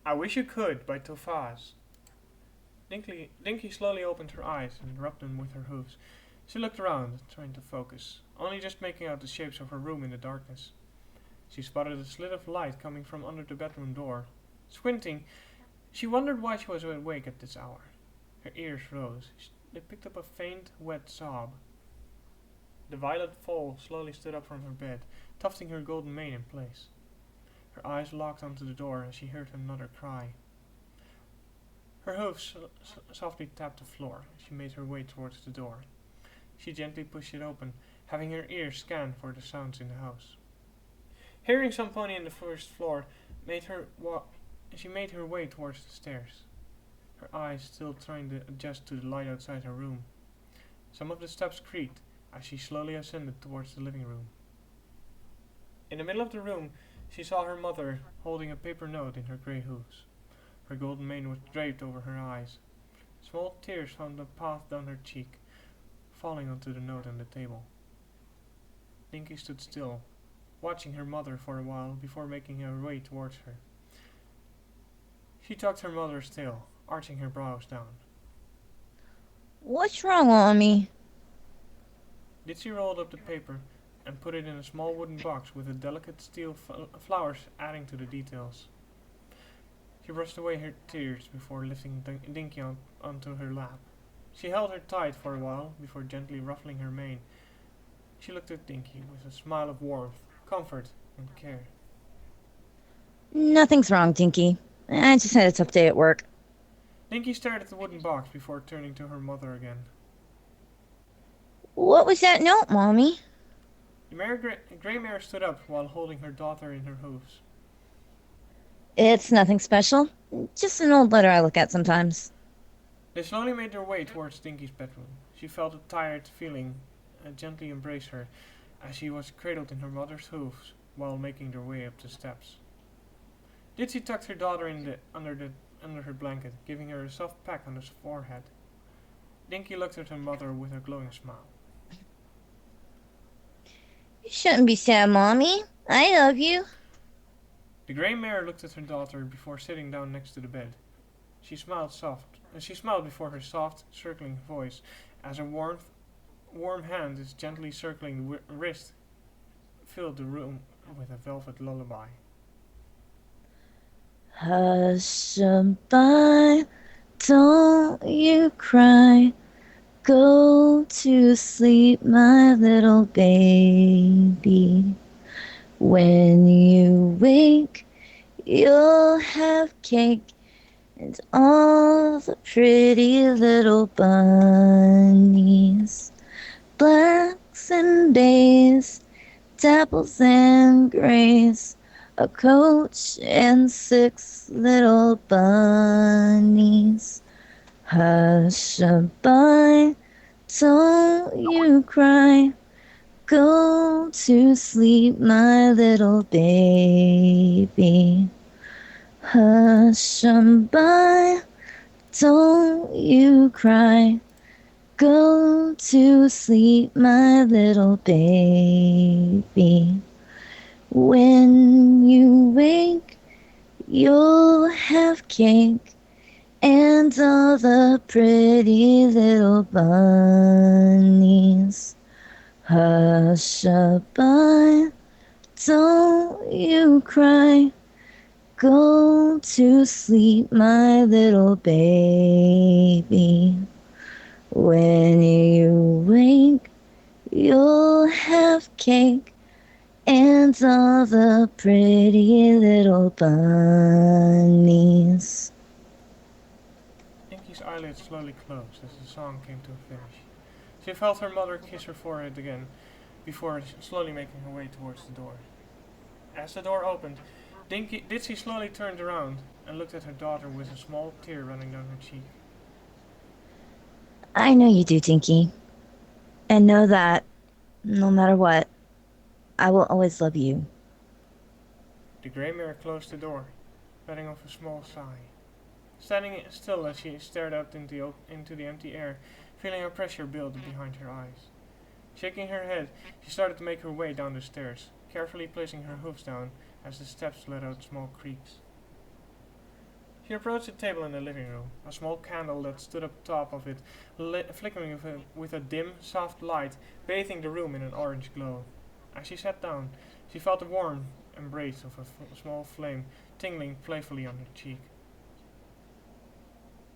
I Wish You Could by Tofazz. Dinky slowly opened her eyes and rubbed them with her hooves. She looked around, trying to focus, only just making out the shapes of her room in the darkness. She spotted a slit of light coming from under the bedroom door. Squinting, she wondered why she was awake at this hour. Her ears rose. They picked up a faint, wet sob. The violet foal slowly stood up from her bed, tufting her golden mane in place. Her eyes locked onto the door as she heard another cry. Her hooves softly tapped the floor as she made her way towards the door. She gently pushed it open, having her ears scan for the sounds in the house. Hearing some pony on the first floor, she made her way towards the stairs, her eyes still trying to adjust to the light outside her room. Some of the steps creaked as she slowly ascended towards the living room. In the middle of the room, she saw her mother holding a paper note in her grey hooves. Her golden mane was draped over her eyes. Small tears found a path down her cheek, falling onto the note on the table. Dinky stood still, watching her mother for a while before making her way towards her. She tugged her mother's tail, arching her brows down. What's wrong, Mommy? Ditzy rolled up the paper and put it in a small wooden box with a delicate steel flowers adding to the details. She brushed away her tears before lifting Dinky onto her lap. She held her tight for a while before gently ruffling her mane. She looked at Dinky with a smile of warmth, comfort, and care. Nothing's wrong, Dinky. I just had a tough day at work. Dinky stared at the wooden box before turning to her mother again. What was that note, Mommy? The grey mare stood up while holding her daughter in her hooves. It's nothing special. Just an old letter I look at sometimes. They slowly made their way towards Dinky's bedroom. She felt a tired feeling gently embrace her as she was cradled in her mother's hooves while making their way up the steps. Ditzy tucked her daughter under her blanket, giving her a soft peck on the forehead. Dinky looked at her mother with a glowing smile. You shouldn't be sad, Mommy. I love you. The grey mare looked at her daughter before sitting down next to the bed. She smiled before her soft, circling voice as a warm hand is gently circling the wrist filled the room with a velvet lullaby. Hush-a-bye, don't you cry. Go to sleep, my little baby. When you wake, you'll have cake and all the pretty little bunnies. Blacks and bays, dapples and grays, a coach and 6 little bunnies. Hush-a-bye, don't you cry. Go to sleep, my little baby. Hush-a-bye, don't you cry. Go to sleep, my little baby. When you wake, you'll have cake and all the pretty little bunnies. Hush-a-bye, don't you cry. Go to sleep, my little baby. When you wake, you'll have cake and all the pretty little bunnies. Dinky's eyelids slowly closed as the song came to a finish. She felt her mother kiss her forehead again before slowly making her way towards the door. As the door opened, Ditzy slowly turned around and looked at her daughter with a small tear running down her cheek. I know you do, Dinky. And know that, no matter what, I will always love you. The grey mare closed the door, letting off a small sigh. Standing still as she stared out into the empty air, feeling a pressure build behind her eyes. Shaking her head, she started to make her way down the stairs, carefully placing her hooves down as the steps let out small creaks. She approached the table in the living room. A small candle that stood up top of it, flickering with a dim, soft light, bathing the room in an orange glow. As she sat down, she felt the warm embrace of a small flame tingling playfully on her cheek.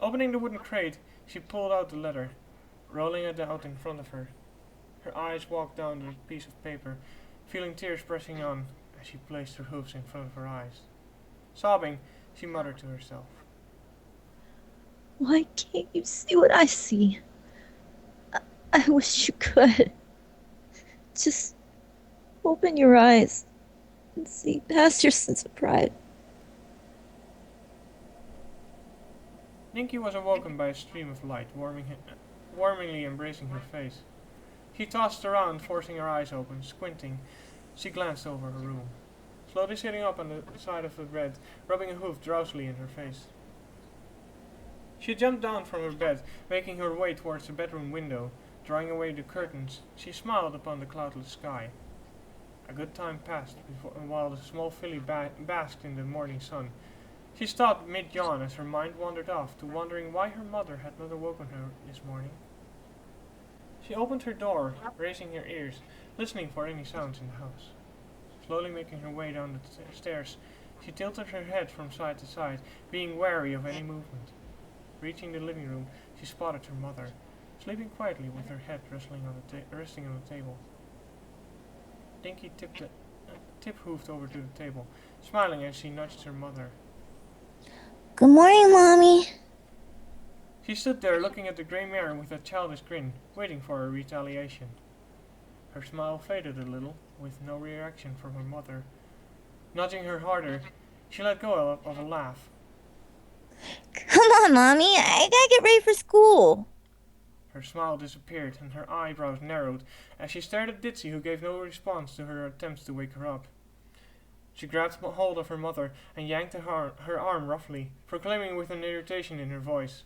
Opening the wooden crate, she pulled out the letter, rolling it out in front of her. Her eyes walked down the piece of paper, feeling tears pressing on as she placed her hooves in front of her eyes. Sobbing, she muttered to herself. Why can't you see what I see? I wish you could. Just open your eyes and see past your sense of pride. Dinky was awoken by a stream of light, warmingly embracing her face. She tossed around, forcing her eyes open. Squinting, she glanced over her room. Slowly sitting up on the side of the bed, rubbing a hoof drowsily in her face. She jumped down from her bed, making her way towards the bedroom window. Drawing away the curtains, she smiled upon the cloudless sky. A good time passed while the small filly basked in the morning sun. She stopped mid-yawn as her mind wandered off to wondering why her mother had not awoken her this morning. She opened her door, raising her ears, listening for any sounds in the house. Slowly making her way down the stairs, she tilted her head from side to side, being wary of any movement. Reaching the living room, she spotted her mother, sleeping quietly with her head resting on the table. Dinky tip-hoofed over to the table, smiling as she nudged her mother. Good morning, Mommy. She stood there looking at the grey mare with a childish grin, waiting for a retaliation. Her smile faded a little, with no reaction from her mother. Nudging her harder, she let go of a laugh. Come on, Mommy. I gotta get ready for school. Her smile disappeared, and her eyebrows narrowed as she stared at Ditzy, who gave no response to her attempts to wake her up. She grabbed hold of her mother and yanked her arm roughly, proclaiming with an irritation in her voice.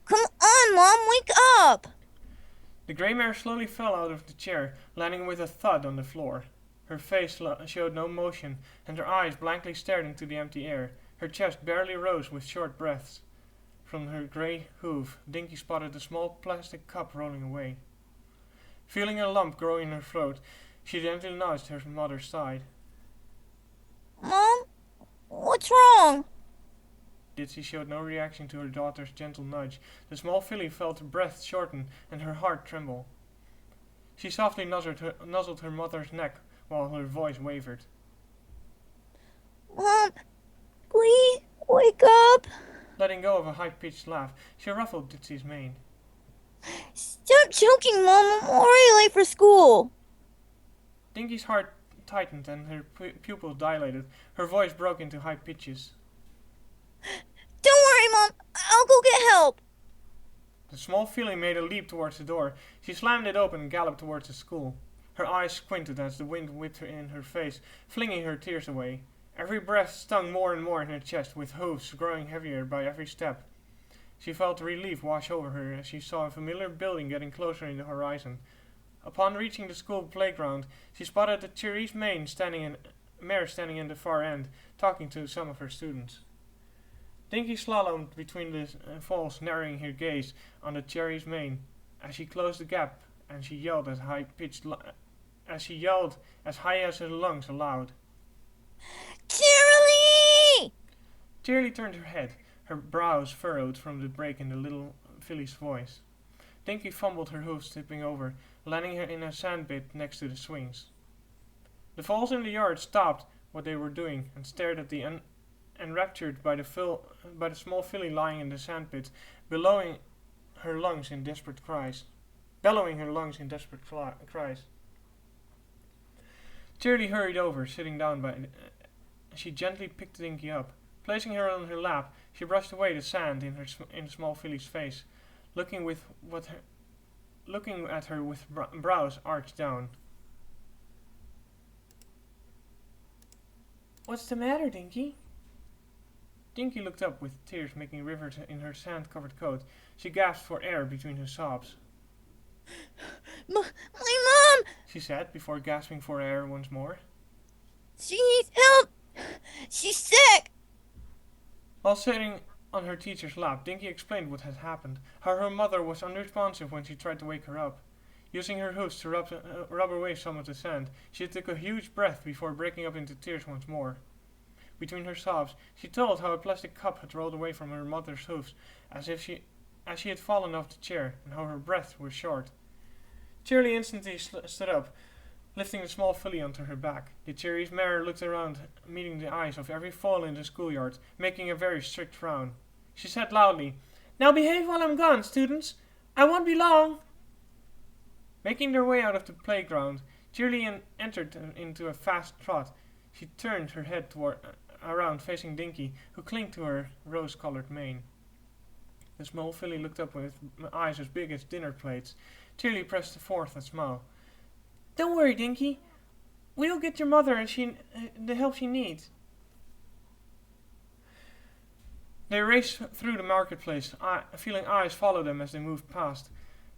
Come on, Mom, wake up! The grey mare slowly fell out of the chair, landing with a thud on the floor. Her face showed no motion, and her eyes blankly stared into the empty air. Her chest barely rose with short breaths. From her grey hoof, Dinky spotted a small plastic cup rolling away. Feeling a lump grow in her throat, she gently nudged her mother's side. Mom, what's wrong? Ditzy showed no reaction to her daughter's gentle nudge. The small filly felt her breath shorten and her heart tremble. She softly nuzzled her mother's neck while her voice wavered. Mom, please wake up. Letting go of a high-pitched laugh, she ruffled Ditzy's mane. Stop joking, Mom. I'm already late for school. Dinky's heart tightened and her pupils dilated. Her voice broke into high pitches. Don't worry, Mom. I'll go get help. The small filly made a leap towards the door. She slammed it open and galloped towards the school. Her eyes squinted as the wind whipped her in her face, flinging her tears away. Every breath stung more and more in her chest, with hooves growing heavier by every step. She felt relief wash over her as she saw a familiar building getting closer in the horizon. Upon reaching the school playground, she spotted the Cherilee's mare standing in the far end, talking to some of her students. Dinky slalomed between the falls, narrowing her gaze on the Cherilee's mane as she closed the gap, and she yelled as high as her lungs allowed. Cherilee! Cherilee turned her head, her brows furrowed from the break in the little filly's voice. Dinky fumbled her hooves, tipping over, landing her in a sandpit next to the swings. The foals in the yard stopped what they were doing and stared at the enraptured by the small filly lying in the sandpit, bellowing her lungs in desperate cries. Cherilee hurried over, sitting down by. She gently picked Dinky up. Placing her on her lap, she brushed away the sand in the small filly's face, looking at her with brows arched down. "What's the matter, Dinky?" Dinky looked up with tears making rivers in her sand-covered coat. She gasped for air between her sobs. My mom! She said, before gasping for air once more. She needs help! She's sick! While sitting on her teacher's lap, Dinky explained what had happened, how her mother was unresponsive when she tried to wake her up. Using her hooves to rub away some of the sand, she took a huge breath before breaking up into tears once more. Between her sobs, she told how a plastic cup had rolled away from her mother's hooves, as she had fallen off the chair, and how her breath was short. Cherilee instantly stood up, lifting the small filly onto her back. The Cherries mare looked around, meeting the eyes of every foal in the schoolyard, making a very strict frown. She said loudly, "Now behave while I'm gone, students. I won't be long." Making their way out of the playground, Cherilee entered into a fast trot. She turned her head around, facing Dinky, who clung to her rose-colored mane. The small filly looked up with eyes as big as dinner plates. Cherilee pressed forth a smile. "Don't worry, Dinky. We'll get your mother and the help she needs." They raced through the marketplace, feeling eyes follow them as they moved past.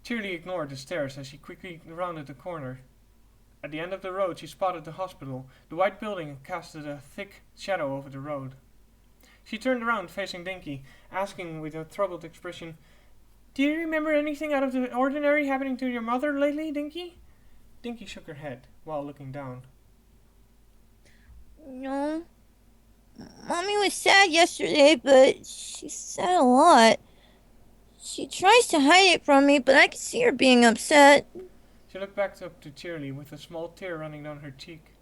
Cherilee ignored the stares as she quickly rounded the corner. At the end of the road, she spotted the hospital. The white building casted a thick shadow over the road. She turned around, facing Dinky, asking with a troubled expression, "Do you remember anything out of the ordinary happening to your mother lately, Dinky?" Dinky shook her head while looking down. No. Mommy was sad yesterday, but she said a lot. She tries to hide it from me, but I can see her being upset. She looked back up to Cherilee with a small tear running down her cheek.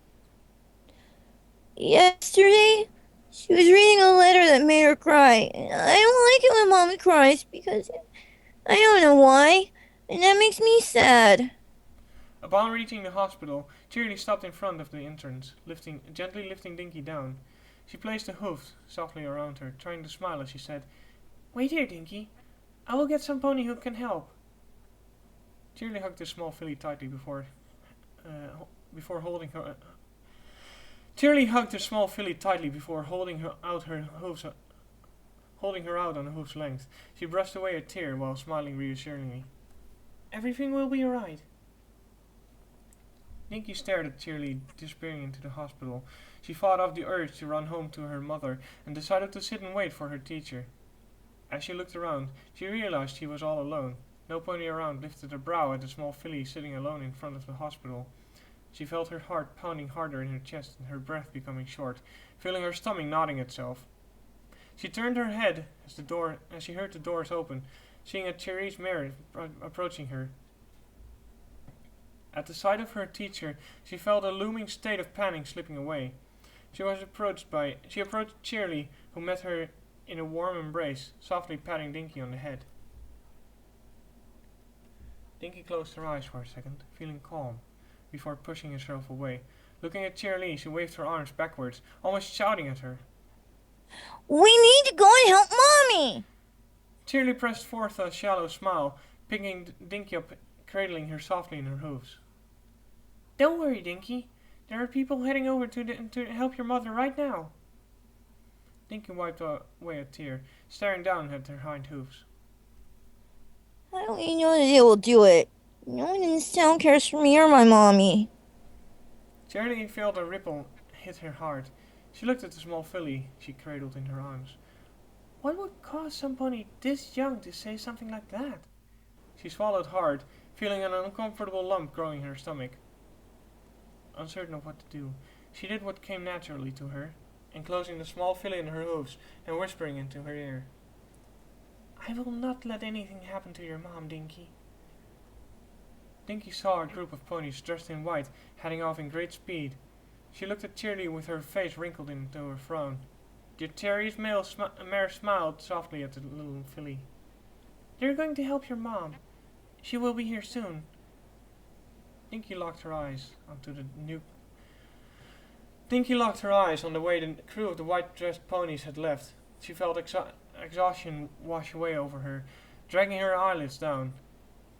Yesterday, she was reading a letter that made her cry. I don't like it when Mommy cries because I don't know why, and that makes me sad. Upon reaching the hospital, Cherilee stopped in front of the entrance, gently lifting Dinky down. She placed the hooves softly around her, trying to smile as she said, "Wait here, Dinky. I will get some pony who can help." Cherilee hugged the small filly tightly before holding her. Cherilee hugged the small filly tightly before holding her out on the hoof's length. She brushed away a tear while smiling reassuringly. "Everything will be alright." Dinky stared at Cherilee disappearing into the hospital. She fought off the urge to run home to her mother and decided to sit and wait for her teacher. As she looked around, she realized she was all alone. No pony around lifted a brow at the small filly sitting alone in front of the hospital. She felt her heart pounding harder in her chest and her breath becoming short, feeling her stomach knotting itself. She turned her head as she heard the doors open, seeing a Cherries mare approaching her. At the sight of her teacher, she felt a looming state of panic slipping away. She approached Cherilee, who met her in a warm embrace, softly patting Dinky on the head. Dinky closed her eyes for a second, feeling calm, before pushing herself away. Looking at Cherilee, she waved her arms backwards, almost shouting at her. "We need to go and help Mommy!" Cherilee pressed forth a shallow smile, picking Dinky up, cradling her softly in her hooves. "Don't worry, Dinky. There are people heading over to help your mother right now." Dinky wiped away a tear, staring down at her hind hooves. "How do we know that they will do it? No one in this town cares for me or my mommy." Cherilee felt a ripple hit her heart. She looked at the small filly she cradled in her arms. What would cause somebody this young to say something like that? She swallowed hard, feeling an uncomfortable lump growing in her stomach. Uncertain of what to do, she did what came naturally to her, enclosing the small filly in her hooves and whispering into her ear. "I will not let anything happen to your mom, Dinky." Dinky saw a group of ponies dressed in white heading off in great speed. She looked at Cherilee with her face wrinkled into a frown. The Cherries mare smiled softly at the little filly. "They're going to help your mom. She will be here soon." Dinky locked her eyes on the way the crew of the white-dressed ponies had left. She felt exhaustion wash away over her, dragging her eyelids down.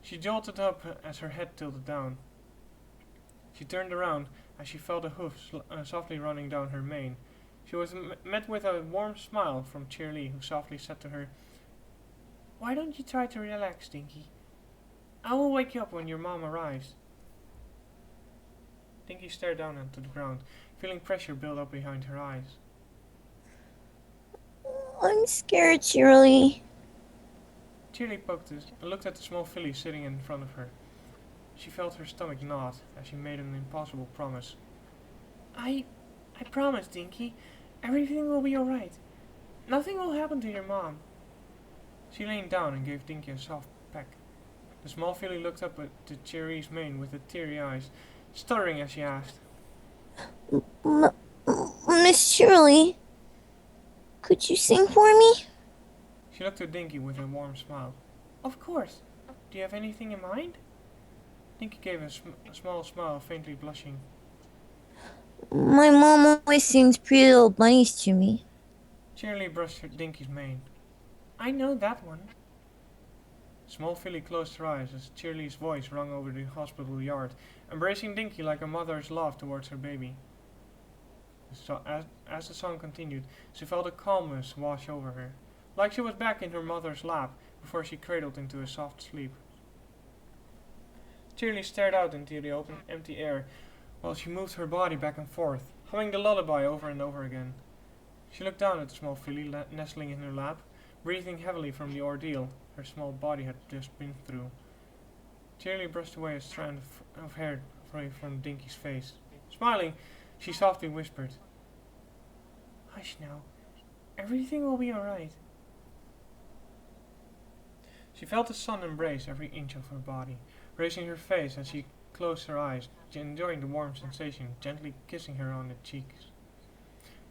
She jolted up as her head tilted down. She turned around as she felt a hoof softly running down her mane. She was met with a warm smile from Cherilee, who softly said to her, "Why don't you try to relax, Dinky? I will wake you up when your mom arrives." Dinky stared down onto the ground, feeling pressure build up behind her eyes. "I'm I'm scared, Cherilee. Cherilee looked at the small filly sitting in front of her. She felt her stomach knot as she made an impossible promise. I promise, Dinky. Everything will be alright. Nothing will happen to your mom. She leaned down and gave Dinky a soft peck. The small filly looked up at the Cherilee's mane with the teary eyes, stuttering as she asked, Miss Cherilee, could you sing for me? She looked at Dinky with a warm smile. Of course. Do you have anything in mind? Dinky gave a small smile, faintly blushing. My mom always sings Pretty Little Bunnies to me. Cherilee brushed Dinky's mane. I know that one. Small filly closed her eyes as Cherilee's voice rang over the hospital yard, embracing Dinky like a mother's love towards her baby. As the song continued, she felt a calmness wash over her, like she was back in her mother's lap before she cradled into a soft sleep. Cherilee stared out into the open, empty air while she moved her body back and forth, humming the lullaby over and over again. She looked down at the small filly nestling in her lap, breathing heavily from the ordeal her small body had just been through. Cherilee brushed away a strand of hair from Dinky's face. Smiling, she softly whispered, Hush now. Everything will be alright. She felt the sun embrace every inch of her body, raising her face as she closed her eyes, enjoying the warm sensation, gently kissing her on the cheeks.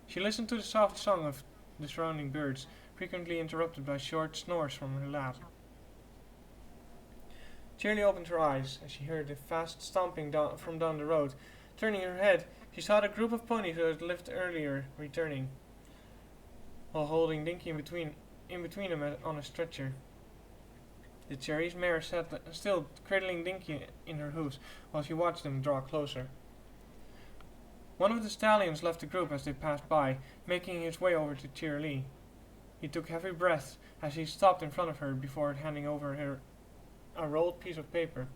She listened to the soft song of the surrounding birds, frequently interrupted by short snores from her lap. Cherilee opened her eyes as she heard the fast stomping from down the road. Turning her head, she saw the group of ponies who had left earlier returning, while holding Dinky in between them on a stretcher. The Cherries mare sat still, cradling Dinky in her hooves, while she watched them draw closer. One of the stallions left the group as they passed by, making his way over to Cherilee. He took heavy breaths as he stopped in front of her before handing over her a rolled piece of paper.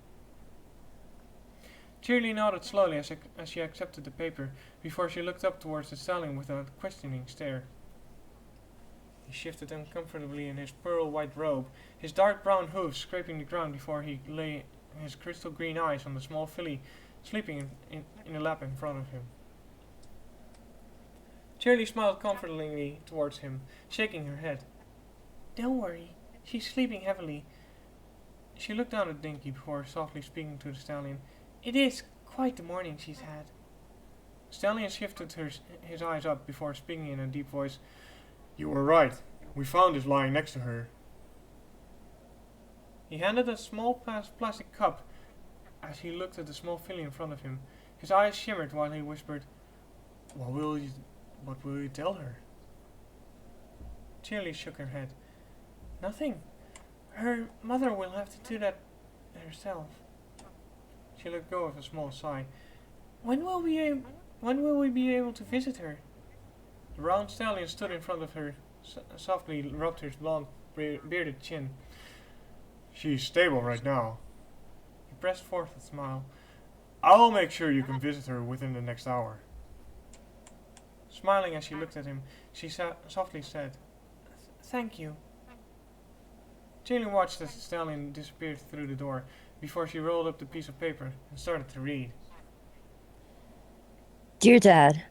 Cherilee nodded slowly as she accepted the paper, before she looked up towards the stallion with a questioning stare. He shifted uncomfortably in his pearl-white robe, his dark brown hooves scraping the ground before he lay his crystal green eyes on the small filly sleeping in a lap in front of him. Cherilee smiled comfortingly towards him, shaking her head. Don't worry, she's sleeping heavily. She looked down at Dinky before softly speaking to the stallion. It is quite the morning she's had. The stallion shifted his eyes up before speaking in a deep voice. You were right. We found this lying next to her. He handed a small plastic cup as he looked at the small filly in front of him. His eyes shimmered while he whispered, What will you tell her? Cherilee shook her head. Nothing. Her mother will have to do that herself. She let go of a small sigh. When will we be able to visit her? The round stallion stood in front of her, softly rubbed his blond, bearded chin. She's stable right now. He pressed forth a smile. I'll make sure you can visit her within the next hour. Smiling as she looked at him, she softly said, Thank you. Cherilee watched as the stallion disappeared through the door, before she rolled up the piece of paper and started to read. Dear Dad,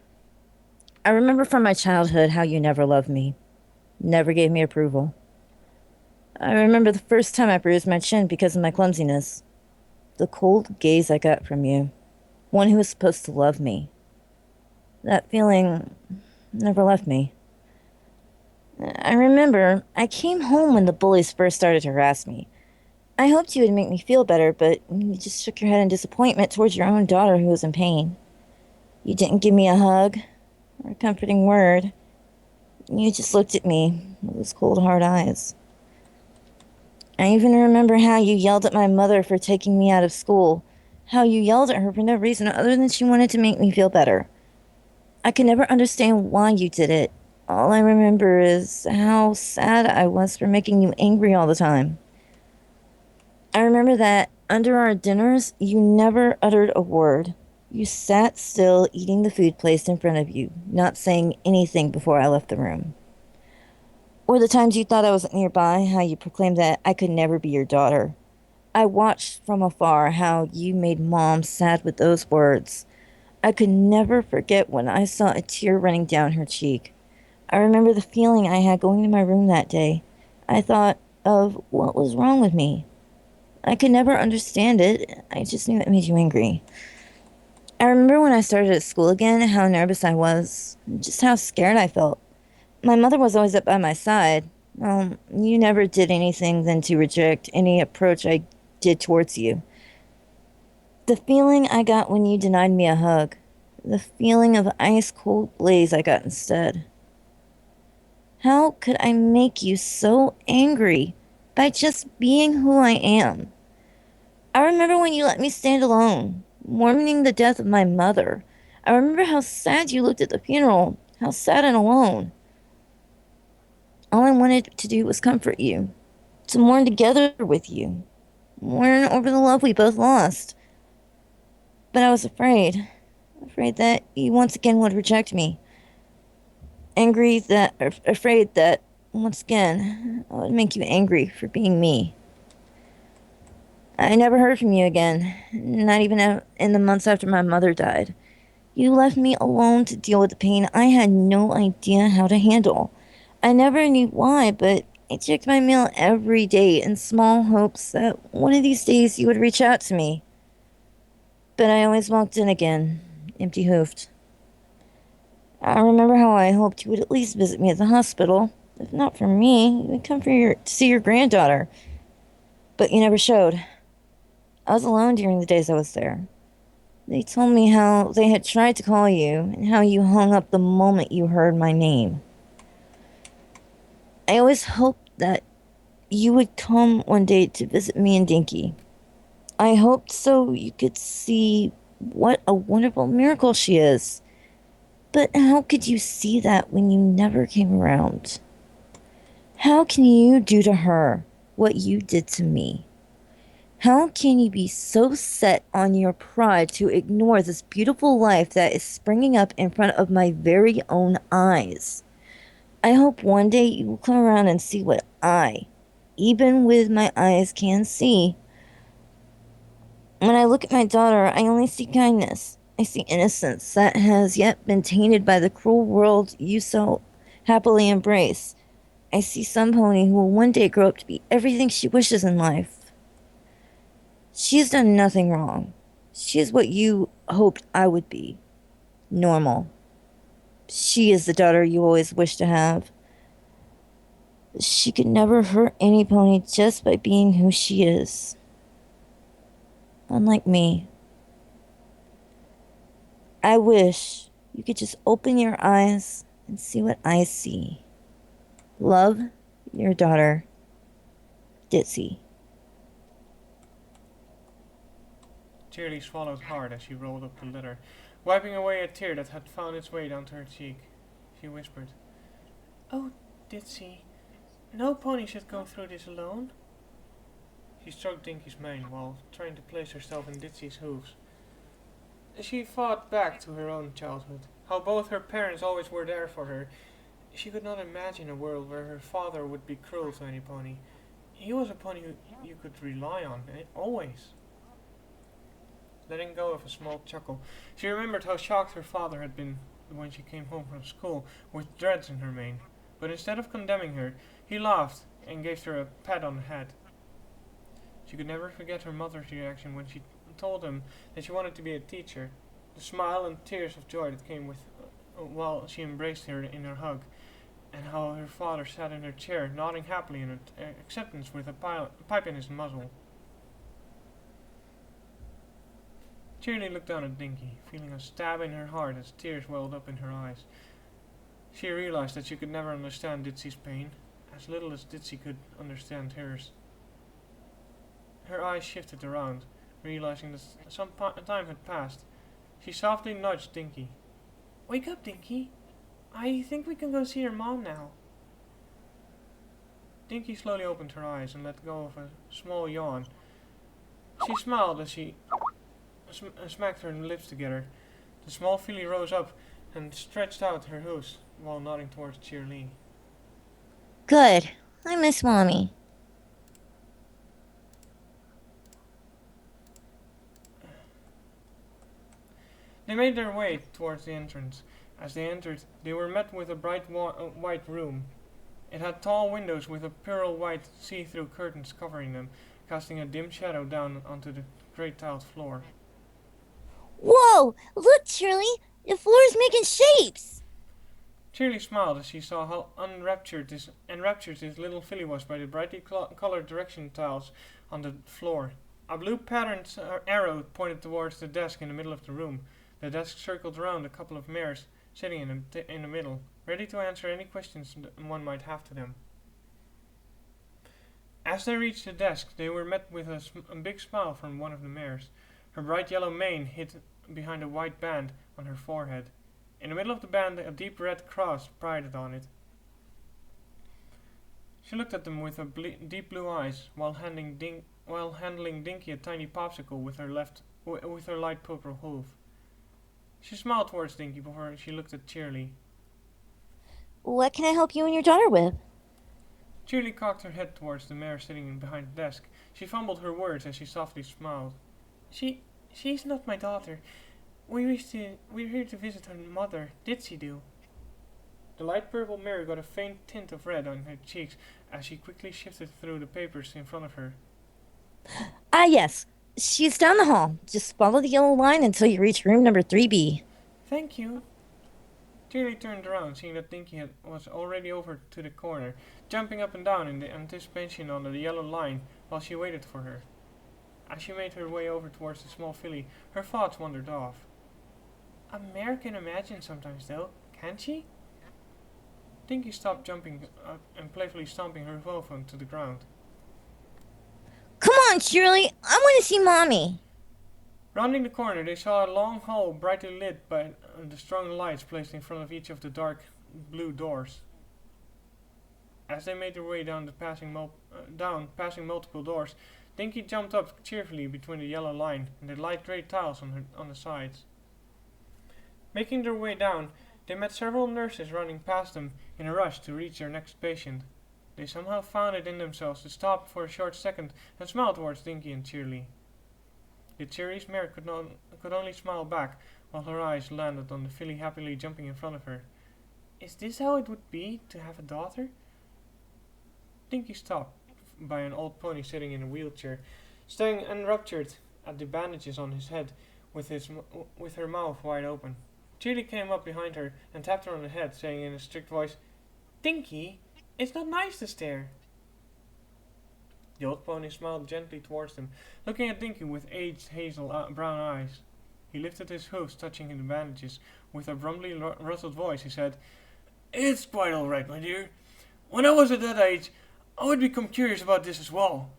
I remember from my childhood how you never loved me, never gave me approval. I remember the first time I bruised my chin because of my clumsiness. The cold gaze I got from you, one who was supposed to love me. That feeling never left me. I remember I came home when the bullies first started to harass me. I hoped you would make me feel better, but you just shook your head in disappointment towards your own daughter who was in pain. You didn't give me a hug or a comforting word. You just looked at me with those cold, hard eyes. I even remember how you yelled at my mother for taking me out of school. How you yelled at her for no reason other than she wanted to make me feel better. I could never understand why you did it. All I remember is how sad I was for making you angry all the time. I remember that under our dinners, you never uttered a word. You sat still, eating the food placed in front of you, not saying anything before I left the room. Or the times you thought I wasn't nearby, how you proclaimed that I could never be your daughter. I watched from afar how you made Mom sad with those words. I could never forget when I saw a tear running down her cheek. I remember the feeling I had going to my room that day. I thought of what was wrong with me. I could never understand it. I just knew it made you angry. I remember when I started at school again, how nervous I was, just how scared I felt. My mother was always up by my side. You never did anything than to reject any approach I did towards you. The feeling I got when you denied me a hug, the feeling of ice cold blaze I got instead. How could I make you so angry by just being who I am? I remember when you let me stand alone, mourning the death of my mother. I remember how sad you looked at the funeral, how sad and alone. All I wanted to do was comfort you, to mourn together with you, mourn over the love we both lost. But I was afraid that you once again would reject me. Afraid that once again I would make you angry for being me. I never heard from you again, not even in the months after my mother died. You left me alone to deal with the pain I had no idea how to handle. I never knew why, but I checked my mail every day in small hopes that one of these days you would reach out to me. But I always walked in again, empty-hoofed. I remember how I hoped you would at least visit me at the hospital. If not for me, you would come to see your granddaughter. But you never showed. I was alone during the days I was there. They told me how they had tried to call you and how you hung up the moment you heard my name. I always hoped that you would come one day to visit me and Dinky. I hoped so you could see what a wonderful miracle she is. But how could you see that when you never came around? How can you do to her what you did to me? How can you be so set on your pride to ignore this beautiful life that is springing up in front of my very own eyes? I hope one day you will come around and see what I, even with my eyes, can see. When I look at my daughter, I only see kindness. I see innocence that has yet been tainted by the cruel world you so happily embrace. I see some pony who will one day grow up to be everything she wishes in life. She has done nothing wrong. She is what you hoped I would be. Normal. She is the daughter you always wished to have. She could never hurt any pony just by being who she is. Unlike me. I wish you could just open your eyes and see what I see. Love, your daughter, Ditzy. Cherilee swallowed hard as she rolled up the letter, wiping away a tear that had found its way down to her cheek. She whispered, "Oh, Ditzy, no pony should go through this alone." She stroked Dinky's mane while trying to place herself in Ditzy's hooves. She thought back to her own childhood, how both her parents always were there for her. She could not imagine a world where her father would be cruel to any pony. He was a pony you could rely on, always. Letting go of a small chuckle, she remembered how shocked her father had been when she came home from school with dreads in her mane. But instead of condemning her, he laughed and gave her a pat on the head. She could never forget her mother's reaction when she told him that she wanted to be a teacher. The smile and tears of joy that came with while she embraced her in her hug, and how her father sat in her chair, nodding happily in acceptance with a pipe in his muzzle. Cherilee looked down at Dinky, feeling a stab in her heart as tears welled up in her eyes. She realized that she could never understand Ditzy's pain, as little as Ditzy could understand hers. Her eyes shifted around, realizing that some time had passed. She softly nudged Dinky. "Wake up, Dinky. I think we can go see your mom now." Dinky slowly opened her eyes and let go of a small yawn. She smiled as she smacked her lips together. The small filly rose up and stretched out her hooves while nodding towards Cherilee. Good. I miss Mommy. They made their way towards the entrance. As they entered, they were met with a bright white room. It had tall windows with a pearl white see-through curtains covering them, casting a dim shadow down onto the great tiled floor. Whoa! Look, Cherilee! The floor's making shapes! Cherilee smiled as she saw how enraptured this little filly was by the brightly colored direction tiles on the floor. A blue patterned arrow pointed towards the desk in the middle of the room. The desk circled around a couple of mares sitting in the middle, ready to answer any questions one might have to them. As they reached the desk, they were met with a big smile from one of the mares. Her bright yellow mane hid behind a white band on her forehead. In the middle of the band, a deep red cross prided on it. She looked at them with deep blue eyes, while handling Dinky a tiny popsicle with her light purple hoof. She smiled towards Dinky before she looked at Cherilee. What can I help you and your daughter with? Cherilee cocked her head towards the mare sitting behind the desk. She fumbled her words as she softly smiled. She's not my daughter. We're here to visit her mother, Ditzy do. The light purple mare got a faint tint of red on her cheeks as she quickly shifted through the papers in front of her. Ah, yes. She's down the hall. Just follow the yellow line until you reach room number 3B. Thank you. Cherilee turned around, seeing that Dinky was already over to the corner, jumping up and down in the anticipation on the yellow line while she waited for her. As she made her way over towards the small filly, her thoughts wandered off. A mare can imagine sometimes, though, can't she? Dinky stopped jumping up and playfully stomping her hoof onto the ground. Come on, Cherilee. I want to see Mommy. Rounding the corner, they saw a long hall brightly lit by the strong lights placed in front of each of the dark blue doors. As they made their way down, passing multiple doors, Dinky jumped up cheerfully between the yellow line and the light grey tiles on the sides. Making their way down, they met several nurses running past them in a rush to reach their next patient. They somehow found it in themselves to stop for a short second and smile towards Dinky and Cherilee. The Cherilee's mare could only smile back, while her eyes landed on the filly happily jumping in front of her. Is this how it would be to have a daughter? Dinky stopped by an old pony sitting in a wheelchair, staring enraptured at the bandages on his head with her mouth wide open. Cherilee came up behind her and tapped her on the head, saying in a strict voice, Dinky, it's not nice to stare. The old pony smiled gently towards them, looking at Dinky with aged hazel brown eyes. He lifted his hooves, touching the bandages. With a rumbly, rustled voice, he said, It's quite all right, my dear. When I was at that age, I would become curious about this as well.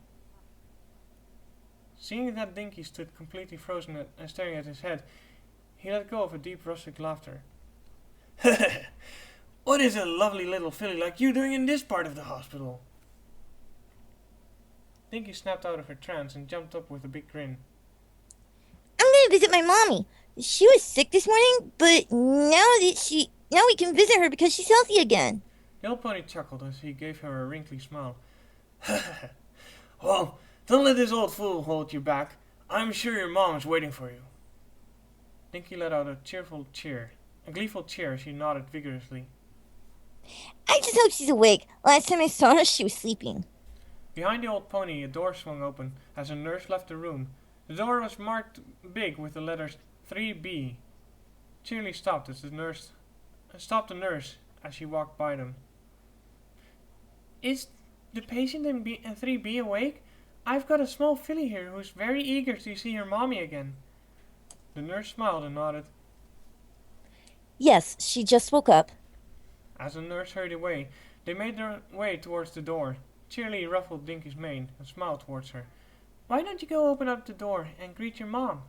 Seeing that Dinky stood completely frozen and staring at his head, he let go of a deep rustic laughter. What is a lovely little filly like you doing in this part of the hospital? Dinky snapped out of her trance and jumped up with a big grin. I'm gonna visit my mommy. She was sick this morning, but now we can visit her because she's healthy again. The old pony chuckled as he gave her a wrinkly smile. Well, don't let this old fool hold you back. I'm sure your mom is waiting for you. Dinky let out a gleeful cheer as she nodded vigorously. I just hope she's awake. Last time I saw her, she was sleeping. Behind the old pony, a door swung open as a nurse left the room. The door was marked big with the letters 3B. Cherilee stopped the nurse as she walked by them. Is the patient in 3B awake? I've got a small filly here who's very eager to see her mommy again. The nurse smiled and nodded. Yes, she just woke up. As the nurse hurried away, they made their way towards the door. Cherilee ruffled Dinky's mane and smiled towards her. Why don't you go open up the door and greet your mom?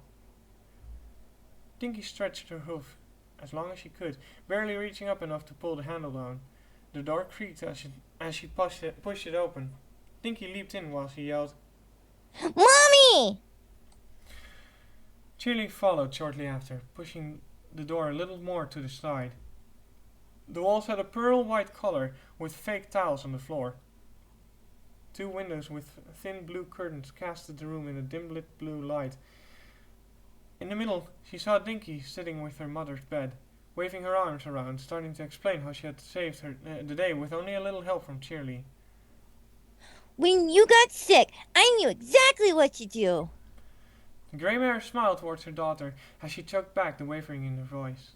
Dinky stretched her hoof as long as she could, barely reaching up enough to pull the handle down. The door creaked as she pushed it open. Dinky leaped in while she yelled, Mommy! Cherilee followed shortly after, pushing the door a little more to the side. The walls had a pearl white color with fake tiles on the floor. 2 windows with thin blue curtains casted the room in a dim-lit blue light. In the middle, she saw Dinky sitting with her mother's bed, waving her arms around, starting to explain how she had saved the day with only a little help from Cherilee. When you got sick, I knew exactly what to do. The grey mare smiled towards her daughter as she choked back the wavering in her voice.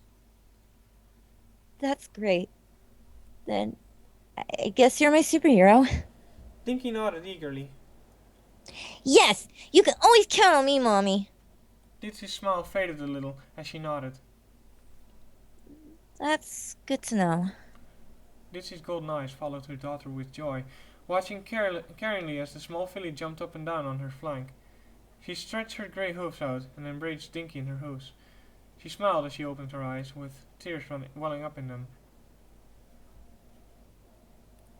That's great. Then, I guess you're my superhero. Dinky nodded eagerly. Yes, you can always count on me, Mommy. Ditzy's smile faded a little as she nodded. That's good to know. Ditzy's golden eyes followed her daughter with joy, watching caringly as the small filly jumped up and down on her flank. She stretched her grey hooves out and embraced Dinky in her hooves. She smiled as she opened her eyes, with tears welling up in them.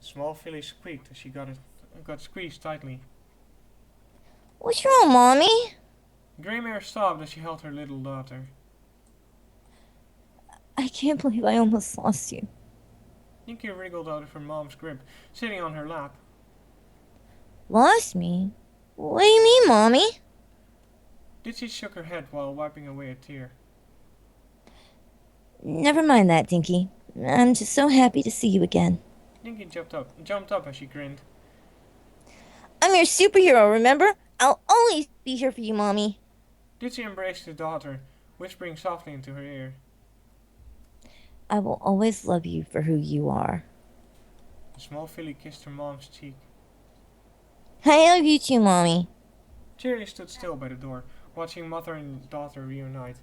The small filly squeaked as she got squeezed tightly. What's wrong, Mommy? The grey mare sobbed as she held her little daughter. I can't believe I almost lost you. Dinky wriggled out of her mom's grip, sitting on her lap. Lost me? What do you mean, Mommy? Ditzy shook her head while wiping away a tear. Never mind that, Dinky. I'm just so happy to see you again. Dinky jumped up as she grinned. I'm your superhero, remember? I'll always be here for you, Mommy. Ditzy embraced her daughter, whispering softly into her ear. I will always love you for who you are. The small filly kissed her mom's cheek. I love you too, Mommy. Cherilee stood still by the door, watching mother and daughter reunite.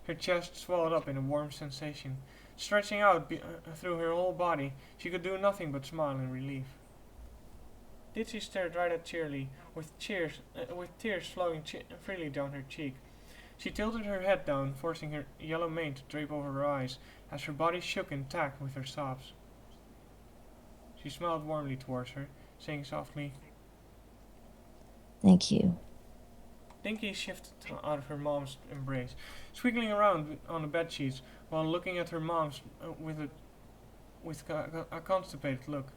Her chest swelled up in a warm sensation. Stretching out through her whole body, she could do nothing but smile in relief. Ditzy stared right at Cherilee, with tears flowing freely down her cheek. She tilted her head down, forcing her yellow mane to drape over her eyes, as her body shook in takt with her sobs. She smiled warmly towards her, saying softly, Thank you. Dinky shifted out of her mom's embrace, squiggling around on the bedsheets while looking at her mom's with a constipated look.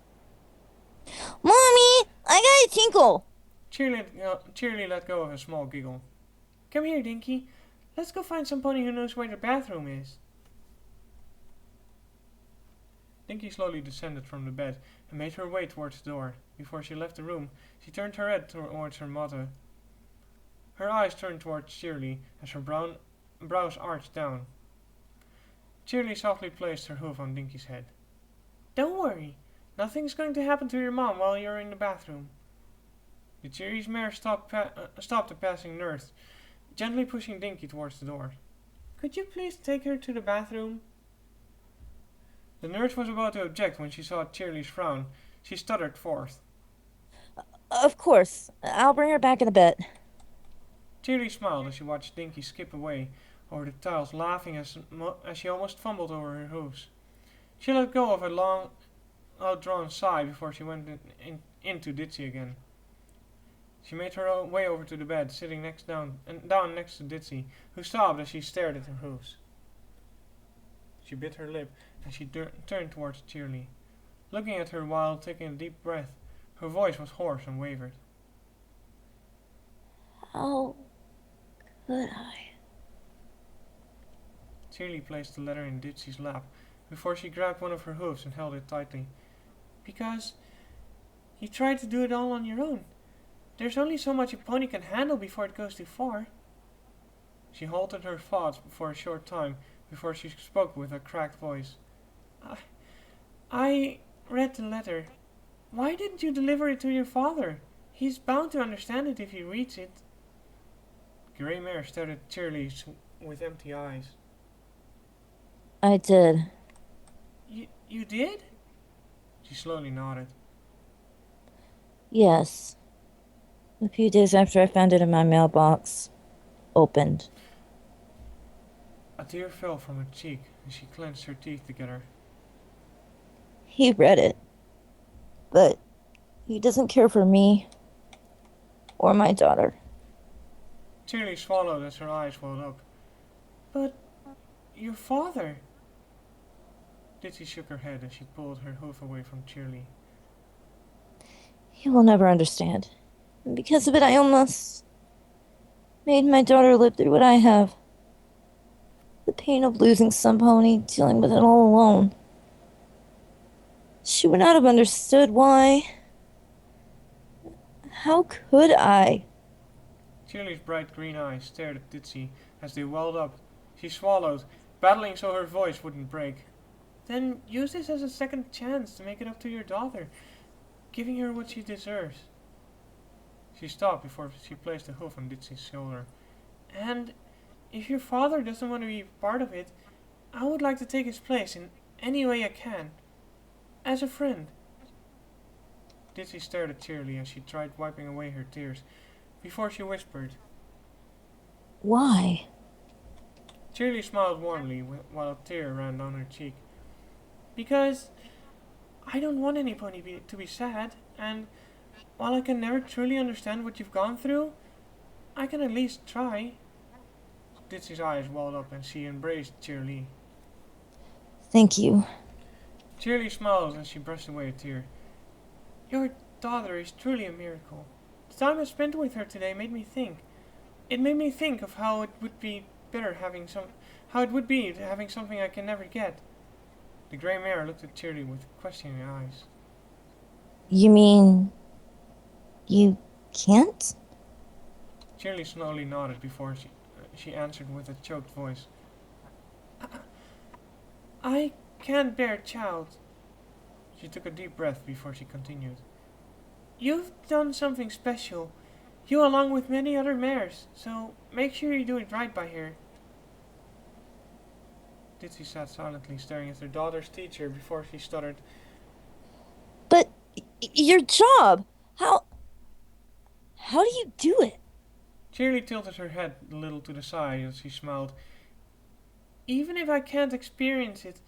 Mommy! I got a tinkle! Cherilee let go of a small giggle. Come here, Dinky. Let's go find some pony who knows where the bathroom is. Dinky slowly descended from the bed and made her way towards the door. Before she left the room, she turned her head towards her mother. Her eyes turned towards Cherilee as her brows arched down. Cherilee softly placed her hoof on Dinky's head. Don't worry. Nothing's going to happen to your mom while you're in the bathroom. The Cherie's mare stopped a passing nurse, gently pushing Dinky towards the door. Could you please take her to the bathroom? The nurse was about to object when she saw Cherilee's frown. She stuttered forth. Of course. I'll bring her back in a bit. Cherilee smiled as she watched Dinky skip away over the tiles, laughing as she almost fumbled over her hooves. She let go of a long, outdrawn sigh before she went into Ditzy again. She made her way over to the bed, sitting down next to Ditzy, who sobbed as she stared at her hooves. She bit her lip as she turned towards Cherilee. Looking at her while taking a deep breath, her voice was hoarse and wavered. How could I? Cherilee placed the letter in Ditzy's lap before she grabbed one of her hooves and held it tightly. Because you tried to do it all on your own. There's only so much a pony can handle before it goes too far. She halted her thoughts for a short time before she spoke with a cracked voice. I read the letter. Why didn't you deliver it to your father? He's bound to understand it if he reads it. Grey Mare stared at Cherilee with empty eyes. I did. You did? She slowly nodded. Yes. A few days after I found it in my mailbox. Opened. A tear fell from her cheek and she clenched her teeth together. He read it. But he doesn't care for me. Or my daughter. Cherilee swallowed as her eyes welled up. But your father... Ditzy shook her head as she pulled her hoof away from Cherilee. You will never understand. And because of it, I almost made my daughter live through what I have. The pain of losing some pony, dealing with it all alone. She would not have understood why. How could I? Cherilee's bright green eyes stared at Ditzy as they welled up. She swallowed, battling so her voice wouldn't break. Then use this as a second chance to make it up to your daughter, giving her what she deserves. She stopped before she placed a hoof on Ditzy's shoulder. And if your father doesn't want to be part of it, I would like to take his place in any way I can. As a friend. Ditzy stared at Cherilee as she tried wiping away her tears, before she whispered. Why? Cherilee smiled warmly while a tear ran down her cheek. Because I don't want any pony to be sad, and while I can never truly understand what you've gone through, I can at least try. Ditzy's eyes welled up and she embraced Cherilee. Thank you. Cherilee smiled as she brushed away a tear. Your daughter is truly a miracle. The time I spent with her today made me think. It made me think of how it would be having something I can never get. The grey mare looked at Cherilee with questioning eyes. You mean you can't? Cherilee slowly nodded before she answered with a choked voice. I can't bear a child. She took a deep breath before she continued. You've done something special, you along with many other mares, so make sure you do it right by her. Ditzy sat silently staring at her daughter's teacher before she stuttered. But your job, how do you do it? Cherilee tilted her head a little to the side as she smiled. Even if I can't experience it,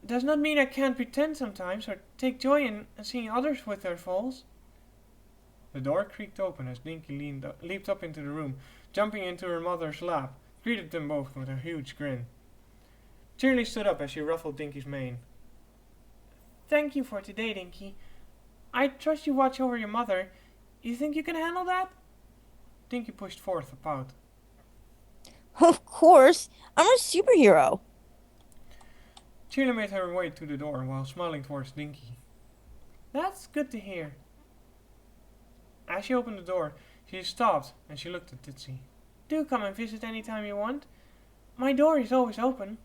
does not mean I can't pretend sometimes or take joy in seeing others with their falls. The door creaked open as Dinky leaped up into the room, jumping into her mother's lap, greeted them both with a huge grin. Cherilee stood up as she ruffled Dinky's mane. Thank you for today, Dinky. I trust you watch over your mother. You think you can handle that? Dinky pushed forth a pout. Of course. I'm a superhero. Cherilee made her way to the door while smiling towards Dinky. That's good to hear. As she opened the door, she stopped and she looked at Ditzy. Do come and visit any time you want. My door is always open.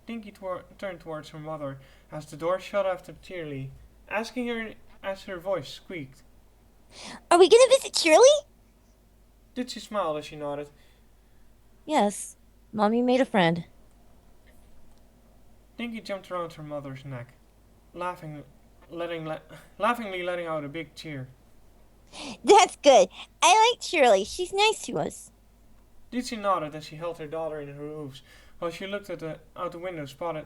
Dinky turned towards her mother as the door shut after Cherilee, asking her as her voice squeaked. Are we gonna visit Cherilee? Ditzy smiled as she nodded. Yes. Mommy made a friend. Dinky jumped around her mother's neck, laughingly letting out a big cheer. That's good. I like Cherilee. She's nice to us. Ditzy nodded as she held her daughter in her hooves, while she looked out the window spotted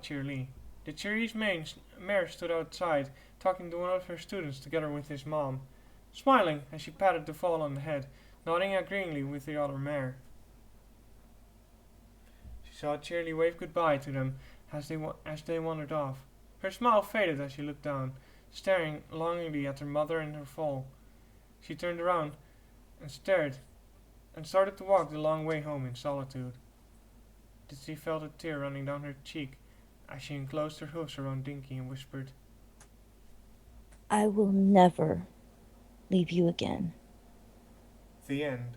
Cherilee. The Cherilee's mare stood outside, talking to one of her students together with his mom, smiling as she patted the fall on the head, nodding agreeingly with the other mare. She saw Cherilee wave goodbye to them as they wandered off. Her smile faded as she looked down, staring longingly at her mother and her foal. She turned around and stared, and started to walk the long way home in solitude. Ditzy felt a tear running down her cheek as she enclosed her hoofs around Dinky and whispered, I will never leave you again. The end.